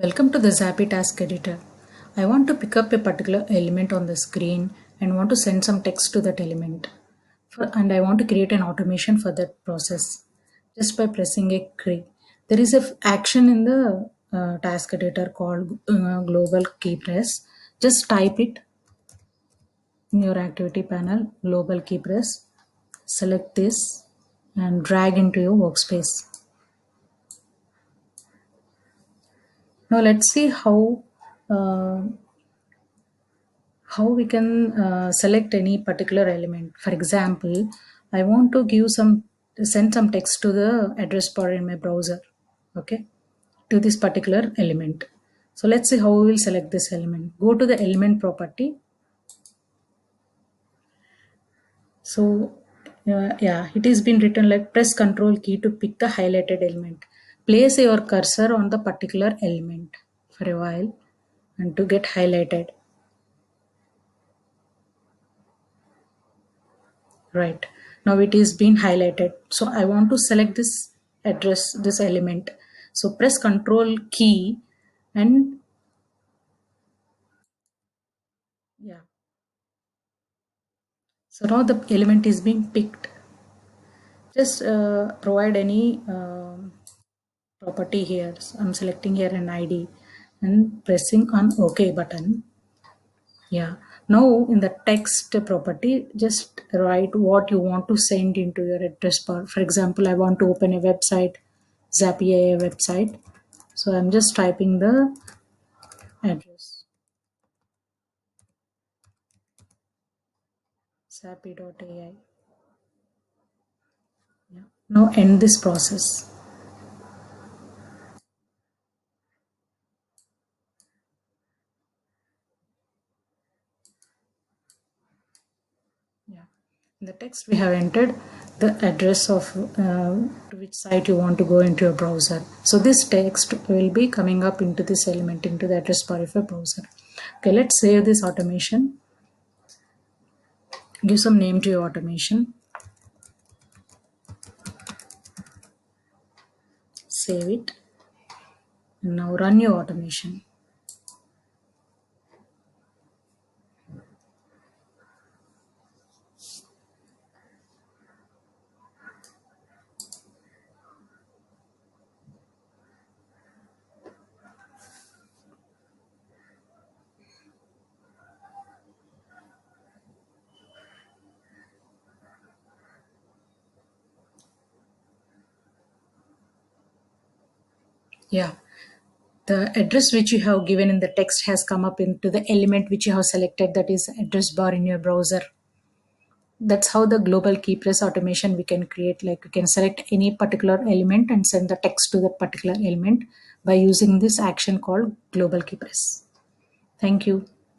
Welcome to the Zappy Task Editor. I want to pick up a particular element on the screen and want to send some text to that element. And I want to create an automation for that process just by pressing a key. There is a action in the task editor called global key press. Just type it in your activity panel, global key press. Select this and drag into your workspace. Now let's see uh, how we can select any particular element. For example, I want to send some text to the address bar in my browser, okay, to this particular element. So let's see how we will select this element. Go to the element property. So yeah, it has been written like press control key to pick the highlighted element. Place your cursor on the particular element for a while and to get highlighted. Right. Now it is been highlighted. So I want to select this element. So press Control key and yeah. So now the element is being picked. Just provide any property here. So I'm selecting here an ID and pressing on OK button. Yeah. Now in the text property, just write what you want to send into your address bar. For example, I want to open a website, Zapier website. So I'm just typing the address, zappy.ai. Yeah. Now end this process. Yeah. In the text we have entered the address of to which site you want to go into your browser. So this text will be coming up into this element, into the address bar of your browser. Okay, let's save this automation. Give some name to your automation. Save it. And now run your automation. Yeah. The address which you have given in the text has come up into the element which you have selected, that is address bar in your browser. That's how the global key press automation we can create. Like we can select any particular element and send the text to that particular element by using this action called global key press. Thank you.